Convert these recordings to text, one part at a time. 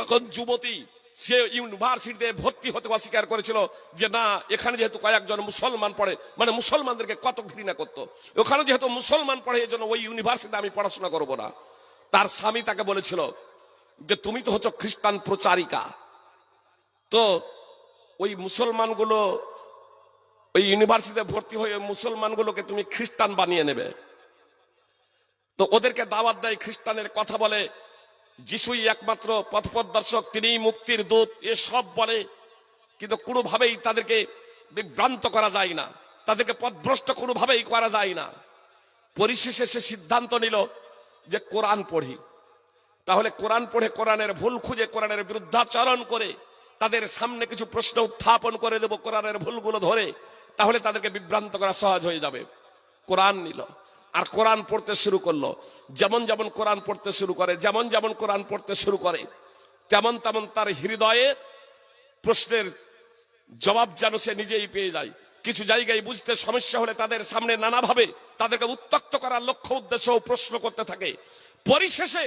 তখন যুবতী সে ইউনিভার্সিটিতে ভর্তি হতে অস্বীকার করেছিল যে না, এখানে যেহেতু কয়েকজন মুসলমান পড়ে, মানে মুসলমানদেরকে কত ঘৃণা করতো, ওখানে যেহেতু মুসলমান পড়ে এই জন্য ওই ইউনিভার্সিটিতে আমি পড়াশোনা করব না। তার স্বামী তাকে বলেছিল যে তুমি তো হচ্ছ খ্রিস্টান প্রচারিকা, তো ওই মুসলমানগুলো ওই ইউনিভার্সিটিতে ভর্তি হয়ে মুসলমানগুলোকে তুমি খ্রিস্টান বানিয়ে নেবে। তো ওদেরকে দাওয়াত দেয়, খ্রিস্টানের কথা বলে, যিশুই একমাত্র পথপ্রদর্শক, তিনিই মুক্তির দূত, এসব বলে, কিন্তু কোনোভাবেই তাদেরকে বিভ্রান্ত করা যায় না, তাদেরকে পথভ্রষ্ট কোনোভাবেই করা যায় না। পরিশেষে সে সিদ্ধান্ত নিল যে কোরআন পড়ি। তাহলে কোরআন পড়ে কোরআনের ভুল খুঁজে কোরআনের বিরুদ্ধাচরণ করে তাদের সামনে কিছু প্রশ্ন উত্থাপন করে দেব কোরআনের ভুলগুলো ধরে, তাহলে তাদেরকে বিভ্রান্ত করা সহজ হয়ে যাবে। কোরআন নিল আর কোরআন পড়তে শুরু করলো। যেমন যেমন কোরআন পড়তে শুরু করে, যেমন যেমন কোরআন পড়তে শুরু করে, তেমন তেমন তার হৃদয়ের প্রশ্নের জবাব যেন সে নিজেই পেয়ে যায়। কিছু জায়গায় বুঝতে সমস্যা হলে তাদের সামনে নানাভাবে তাদেরকে উত্ত্যক্ত করার লক্ষ্য উদ্দেশ্য প্রশ্ন করতে থাকে। পরিশেষে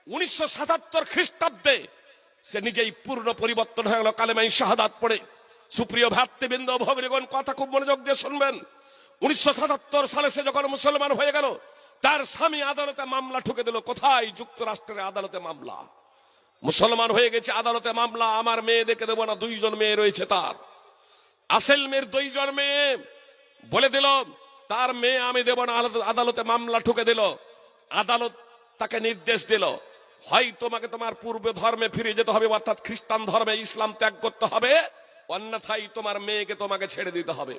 1977 খ্রিস্টাব্দে সে নিজেই পূর্ণ পরিবর্তন হয়ে গেল কালেমাই শাহাদাত পড়ে। সুপ্রিয় ভ্রাতৃবৃন্দ, ভগ্নীগণ, কথা খুব মনোযোগ দিয়ে শুনবেন। 1977 সালে সে যখন মুসলমান হয়ে গেল, তার স্বামী আদালতে মামলা ঠুকে দিল। কোথায়? যুক্তরাষ্ট্রের আদালতে মামলা। মুসলমান হয়ে গেছে, আদালতে মামলা, আমার মেয়ে দেখে দেবো না, 2 জন মেয়ে রয়েছে তার। আসল মেয়ের 2 জন মেয়ে বলে দিল তার মেয়ে আমি দেব না, আদালতে মামলা ঠুকে দিল। আদালত তাকে নির্দেশ দিল, হয় তোমাকে তোমার পূর্ব ধর্মে ফিরে যেতে হবে, অর্থাৎ খ্রিস্টান ধর্মে ইসলাম ত্যাগ করতে হবে, অন্যথায় তোমার মেয়েকে তোমাকে ছেড়ে দিতে হবে।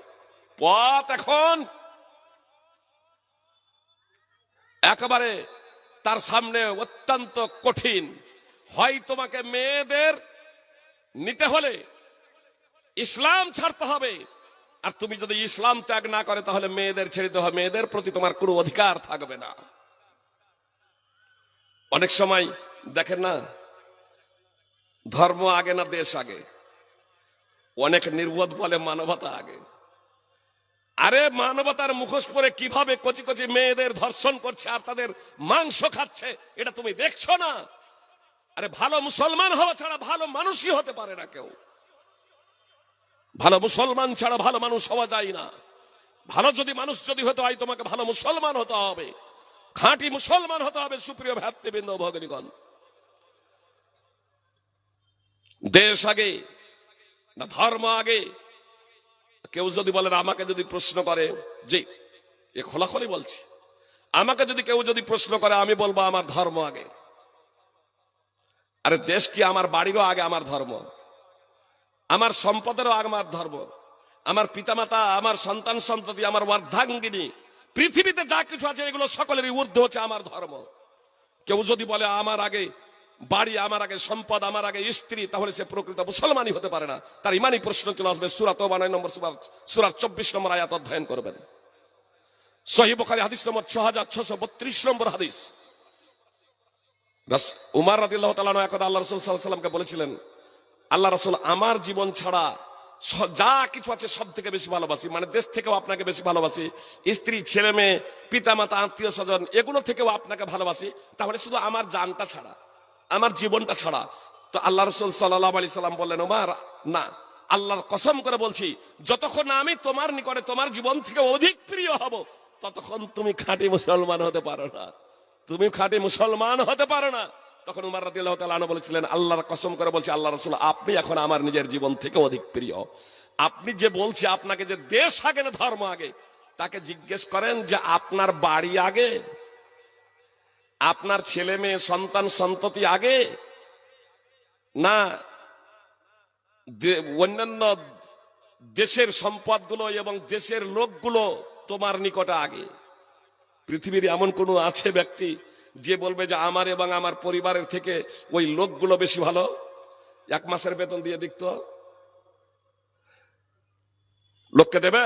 পথ এখন একেবারে তার সামনে অত্যন্ত কঠিন। হয় তোমাকে মেয়েদের নিতে হলে ইসলাম ছাড়তে হবে, আর তুমি যদি ইসলাম ত্যাগ না করে তাহলে মেয়েদের ছেড়ে দিতে হবে, মেয়েদের প্রতি তোমার কোনো অধিকার থাকবে না। অনেক সময় দেখেন না, ধর্ম আগে না দেশ আগে, অনেক নির্বোধ বলে মানবতা আগে। আরে মানবতার মুখোশ পরে কিভাবে কচি কচি মেয়েদের ধর্ষণ করছে আর তাদের মাংস খাচ্ছে, এটা তুমি দেখছো না? আরে ভালো মুসলমান হওয়া ছাড়া ভালো মানুষই হতে পারে না কেউ। ভালো মুসলমান ছাড়া ভালো মানুষ হওয়া যায় না। ভালো যদি মানুষ যদি হতে হয় তোমাকে ভালো মুসলমান হতে হবে, খাঁটি মুসলমান হতে হবে। সুপ্রিয় ভ্রাতৃবৃন্দ, ভগ্নীগণ, দেশ আগে না ধর্ম আগে? কেউ যদি বলেন, আমাকে যদি প্রশ্ন করে, যে এ খোলাখুলি বলছি, আমাকে যদি কেউ যদি প্রশ্ন করে আমি বলবো আমার ধর্ম আগে। আরে দেশ কি? আমার বাড়িরও আগে আমার ধর্ম, আমার সম্পদেরও আগে আমার ধর্ম, আমার পিতামাতা, আমার সন্তান সন্ততি, আমার অর্ধাঙ্গিনী, পৃথিবীতে যা কিছু আছে এগুলো সকলেরই ঊর্ধ্বে হচ্ছে আমার ধর্ম। কেউ যদি বলে আমার আগে বাড়ি, আমার আগে সম্পদ, আমার আগে স্ত্রী, তাহলে সে প্রকৃত মুসলমানই হতে পারে না। তার ইমানি প্রশ্ন চলে আসবে। সূরা তওবা 9 নম্বর সূরার 24 নম্বর আয়াত অধ্যয়ন করবেন। সহিহ বুখারী হাদিস নম্বর 6632 নম্বর হাদিস। উমর রাদিয়াল্লাহু তাআলা একদা আল্লাহ রাসূল সাল্লাল্লাহু আলাইহি ওয়াসাল্লামকে বলেছিলেন, আল্লাহ রাসূল, আমার জীবন ছাড়া যা কিছু আছে সব থেকে বেশি ভালোবাসি, মানে দেশ থেকেও আপনাকে বেশি ভালোবাসি, স্ত্রী, ছেলে মেয়ে, পিতামাতা, আত্মীয় স্বজন, এগুলো থেকেও আপনাকে ভালোবাসি। তাহলে শুধু আমার জানটা ছাড়া, আমার জীবনটা ছাড়া। তো আল্লাহ রাসূল সাল্লাল্লাহু আলাইহি সাল্লাম বললেন, ওমর, না, আল্লাহর কসম করে বলছি, যতক্ষণ আমি তোমার নিকটে তোমার জীবন থেকে অধিক প্রিয় হব, ততক্ষণ তুমি খাঁটি মুসলমান হতে পারো না, তুমি খাঁটি মুসলমান হতে পারো না। তখন উমর রাদিয়াল্লাহু তাআলা আনহু বলেছিলেন, আল্লাহর কসম করে বলছি, আল্লাহ রাসূল, আপনি এখন আমার নিজের জীবন থেকে অধিক প্রিয়। আপনি যে বলছি আপনাকে যে দেশ আগে না ধর্ম আগে, তাকে জিজ্ঞেস করেন যে আপনার বাড়ি আগে, আপনার ছেলে মেয়ে সন্তান সন্ততি আগে, না অন্যান্য দেশের সম্পদগুলো এবং দেশের লোকগুলো তোমার নিকটে আগে? পৃথিবীর এমন কোন আছে ব্যক্তি যে বলবে যে আমার এবং আমার পরিবারের থেকে ওই লোকগুলো বেশি ভালো? 1 মাসের বেতন দিয়ে দিত, লোককে দেবে?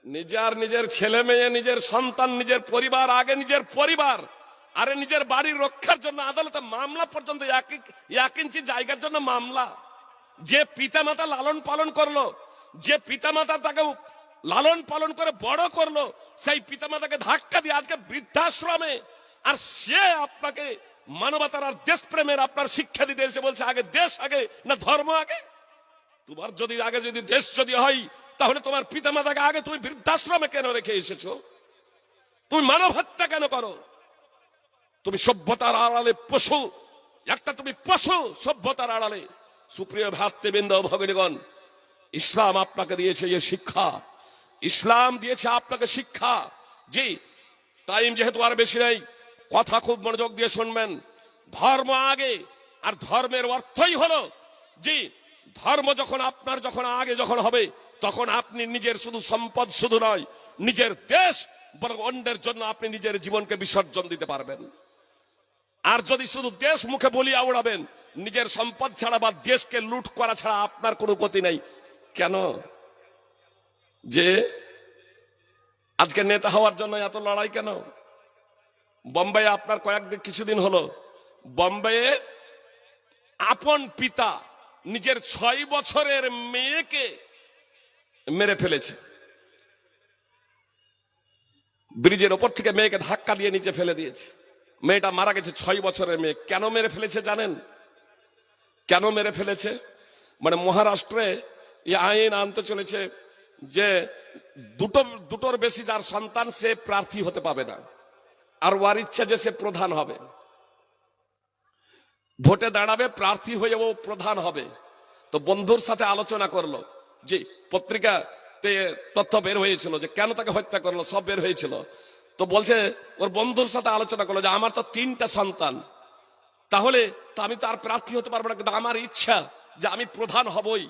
নিজের নিজের ছেলে মেয়ে, নিজের সন্তান, নিজের পরিবার আগে, নিজের পরিবার। আরে নিজের বাড়ির রক্ষার জন্য আদালতে মামলা পর্যন্ত, 1 ইঞ্চি জায়গার জন্য মামলা। যে পিতামাতা লালন পালন করলো, যে পিতামাতা তাকে লালন পালন করে বড় করলো, সেই পিতামাতাকে ধাক্কা দিয়ে আজকে বৃদ্ধাশ্রমে, আর সে আপনাকে মানবতার আর দেশপ্রেমের আপনার শিক্ষা দিতে এসে বলছে আগে দেশ আগে না ধর্ম আগে। তোমার যদি আগে যদি দেশ যদি হয়, তাহলে তোমার পিতামাতাকে আগে তুমি বৃদ্ধাশ্রমে কেন রেখে এসেছো? তুমি মানব হত্যা কেন করো? তুমি সভ্যতার আড়ালে পশু, একটা তুমি পশু সভ্যতার আড়ালে। সুপ্রিয় ভাতৃবৃন্দ, ভগিনীগণ, ইসলাম আপনাকে দিয়েছে এই শিক্ষা, ইসলাম দিয়েছে আপনাকে শিক্ষা। জি, টাইম যেহেতু আর বেশি নেই, কথা খুব মনোযোগ দিয়ে শুনবেন। ধর্ম আগে, আর ধর্মের অর্থই হলো জি, ধর্ম যখন আপনার যখন আগে যখন হবে, তখন আপনি নিজের শুধু সম্পদ শুধু নয়, নিজের দেশ বরং অন্যের জন্য আপনি নিজের জীবনকে বিসর্জন দিতে পারবেন। আর যদি শুধু দেশ মুখে বলিয়া উড়াবেন, নিজের সম্পদ ছাড়া বা দেশকে লুট করা ছাড়া আপনার কোনো গতি নেই। কেন যে আজকে নেতা হওয়ার জন্য এত লড়াই কেন? বোম্বাইয়ে আপনার কয়েকদিন কিছুদিন হলো বোম্বাইয়ে আপন পিতা নিজের 6 বছরের মেয়েকে মেরে ফেলেছে। ব্রিজের ওপর থেকে মেয়েকে ধাক্কা দিয়ে নিচে ফেলে দিয়েছে। মেয়েটা মারা গেছে, 6 বছরের মেয়ে। কেন মেরে ফেলেছে জানেন? কেন মেরে ফেলেছে? মানে মহারাষ্ট্রে এই আইন আনতে চলেছে যে দুটোর বেশি যার সন্তান সে প্রার্থী হতে পাবে না, আর ওর ইচ্ছা যে সে প্রধান হবে, ভোটে দাঁড়াবে, প্রার্থী হয়ে ও প্রধান হবে। তো বন্ধুর সাথে আলোচনা করলো, যে পত্রিকাতে তথ্য বের হয়েছিল যে কেন তাকে হত্যা করলো, সব বের হয়েছিল। তো বলছে ওর বন্ধুর সাথে আলোচনা করলো যে আমার তো 3টা সন্তান, তাহলে তো আমি তো আর প্রার্থী হতে পারবো না, কিন্তু আমার ইচ্ছা যে আমি প্রধান হবই।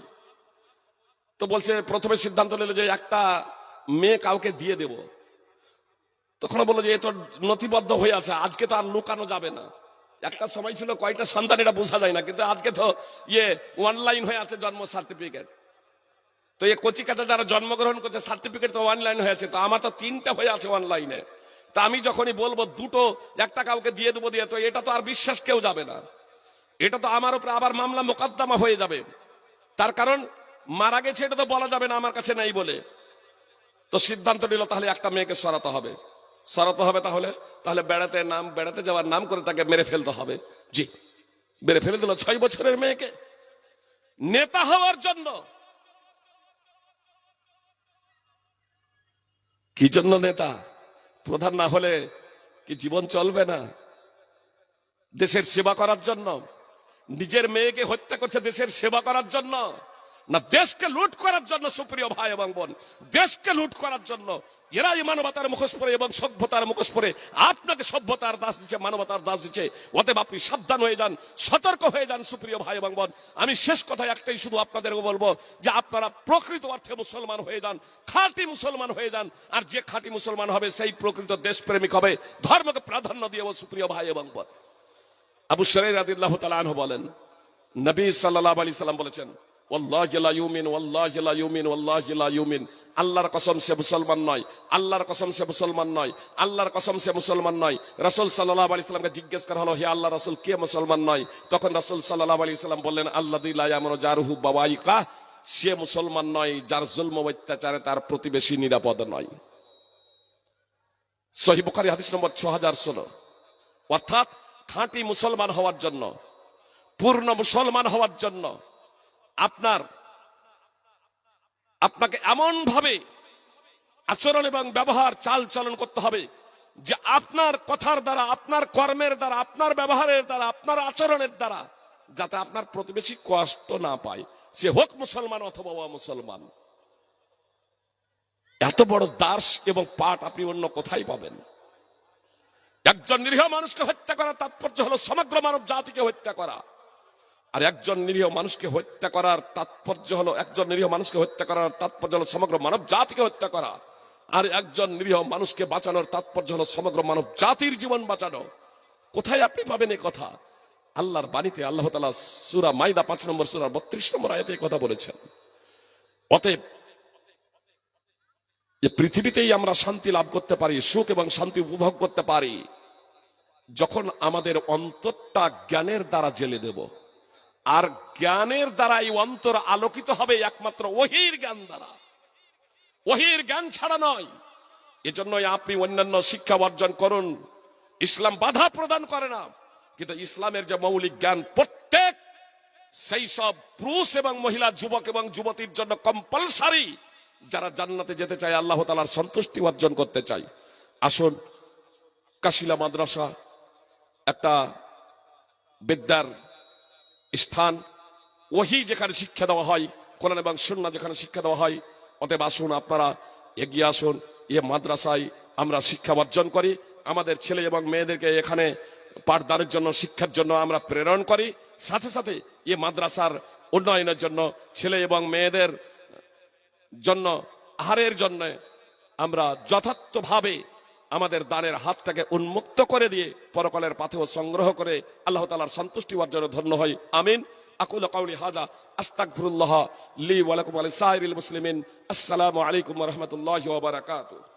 তো বলছে প্রথমে সিদ্ধান্ত নিল যে একটা মেয়ে কাউকে দিয়ে দেব। তখন বললো যে এ তো নথিবদ্ধ হয়ে আছে, আজকে তো আর লুকানো যাবে না। একটা সময় ছিল কয়টা সন্তান এটা বোঝা যায় না, কিন্তু আজকে তো অনলাইন হয়ে আছে জন্ম সার্টিফিকেট। তো এই কচি কাঁচা যারা জন্মগ্রহণ করছে সার্টিফিকেট তো অনলাইন হয়ে আছে, তো আমার তো 3টা হয়ে আছে অনলাইনে। তা আমি যখনই বলবো দুটো একটা কাউকে দিয়ে দেবো দিয়ে, তো এটা তো আর বিশ্বাস কেউ যাবে না, এটা তো আমার উপরে আবার মামলা মোকদ্দমা হয়ে যাবে। তার কারণ মারা গেছে এটা তো বলা যাবে না আমার কাছে নাই বলে। তো সিদ্ধান্ত নিল তাহলে একটা মেয়েকে সরাতে হবে। তাহলে বেড়াতে যাওয়ার নাম করে তাকে মেরে ফেলতে হবে। জি, মেরে ফেলে দিল 6 বছরের মেয়েকে নেতা হওয়ার জন্য। কি জন্য নেতা? প্রধান না হলে কি জীবন চলবে না? দেশের সেবা করার জন্য। নিজের মেয়েকে হত্যা করছে দেশের সেবা করার জন্য না দেশকে লুট করার জন্য। সুপ্রিয় ভাই এবং বোন, দেশকে লুট করার জন্য এরাই মানবতার মুখোশ পরে এবং সভ্যতার মুখোশ পরে আপনাকে সভ্যতার দাস দিচ্ছে, মানবতার দাস দিচ্ছে। অতএব আপনি সাবধান হয়ে যান, সতর্ক হয়ে যান। সুপ্রিয় ভাই এবং বোন, আমি শেষ কথা একটাই শুধু আপনাদেরকে বলবো যে আপনারা প্রকৃত অর্থে মুসলমান হয়ে যান, খাঁটি মুসলমান হয়ে যান। আর যে খাঁটি মুসলমান হবে সেই প্রকৃত দেশপ্রেমিক হবে, ধর্মকে প্রাধান্য দিয়ে। সুপ্রিয় ভাই এবং বোন, আবু শুরাইহ রাদিয়াল্লাহু তাআলা আনহু বলেন, নবী সাল্লাল্লাহু আলাইহি সাল্লাম বলেছেন, ওয়াল্লাহি লা ইউমিন, ওয়াল্লাহি লা ইউমিন, ওয়াল্লাহি লা ইউমিন। আল্লাহর কসম সে মুসলমান নয়, আল্লাহর কসম সে মুসলমান নয়, আল্লাহর কসম সে মুসলমান নয়। রাসূল সাল্লাল্লাহু আলাইহি সাল্লামকে জিজ্ঞেস করা হলো, হে আল্লাহর রাসূল, কে মুসলমান নয়? তখন রাসূল সাল্লাল্লাহু আলাইহি সাল্লাম বললেন, আল্লাযী লা ইয়ামুনু জারুহু বাওয়াইকা। সে মুসলমান নয় যার জুলম ও অত্যাচারে তার প্রতিবেশী নিরাপদ নয়। সহিহ বুখারী হাদিস নম্বর 6016। অর্থাৎ খাঁটি মুসলমান হওয়ার জন্য, পূর্ণ মুসলমান হওয়ার জন্য আপনাকে এমন ভাবে আচরণ এবং ব্যবহার চাল চলন করতে হবে যে আপনার কথার দ্বারা, আপনার কর্মের দ্বারা, আপনার ব্যবহারের দ্বারা, আপনার আচরণের দ্বারা যাতে আপনার প্রতিবেশী কষ্ট না পায়, সে হোক মুসলমান অথবা অমুসলমান। এত বড় দাস এবং পাঠ আপনি অন্য কোথায় পাবেন? একজন নিরীহ মানুষকে হত্যা করার তাৎপর্য হলো সমগ্র মানব জাতিকে হত্যা করা। আর একজন নিরীহ মানুষকে হত্যা করার তাৎপর্য হলো সমগ্র মানব জাতিকে হত্যা করা। আর একজন নিরীহ মানুষকে বাঁচানোর তাৎপর্য হলো সমগ্র মানব জাতির জীবন বাঁচানো। কোথায় আপনি পাবেন এই কথা? আল্লাহর বাণীতে আল্লাহ তাআলা সূরা মাইদা 5 নম্বর সূরার 32 নম্বর আয়াতে এই কথা বলেছেন। অতএব এই পৃথিবীতেই আমরা শান্তি লাভ করতে পারি, সুখ এবং শান্তি উপভোগ করতে পারি, যখন আমাদের অন্তরটা জ্ঞানের দ্বারা জেলে দেব। আর জ্ঞানের দ্বারা এই অন্তর আলোকিত হবে একমাত্র ওহীর জ্ঞান দ্বারা, ওহীর জ্ঞান ছাড়া নয়। এজন্যই আপনি অন্যান্য শিক্ষা অর্জন করুন, ইসলাম বাধা প্রদান করে না। কিন্তু ইসলামের যে মৌলিক জ্ঞান প্রত্যেক সেই সব পুরুষ এবং মহিলা, যুবক এবং যুবতীর জন্য কম্পালসারি, যারা জান্নাতে যেতে চায়, আল্লাহ তাআলার সন্তুষ্টি অর্জন করতে চায়। আসুন, কাশিলা মাদ্রাসা একটা বিদ্যার স্থান, ওহী যেখানে শিক্ষা দেওয়া হয়, কোরআন এবং সুন্নাহ যেখানে শিক্ষা দেওয়া হয়। অতএব আসুন, আপনারা এগিয়ে আসুন, এ মাদ্রাসায় আমরা শিক্ষা অর্জন করি। আমাদের ছেলে এবং মেয়েদেরকে এখানে পাঠদানের জন্য, শিক্ষার জন্য আমরা প্রেরণ করি। সাথে সাথে এ মাদ্রাসার উন্নয়নের জন্য, ছেলে এবং মেয়েদের জন্য, আহারের জন্য আমরা যথার্থভাবে আমাদের দানের হাতটাকে উন্মুক্ত করে দিয়ে পরকালের পাথেও সংগ্রহ করে আল্লাহ তাআলার সন্তুষ্টি অর্জনে ধন্য হই। আমিন। আকুলু কাউলি হাযা আস্তাগফিরুল্লাহ লি ওয়া লাকুম ওয়া লিসাইরিল মুসলিমিন। আসসালামু আলাইকুম ওয়া রাহমাতুল্লাহি ওয়া বারাকাতুহু।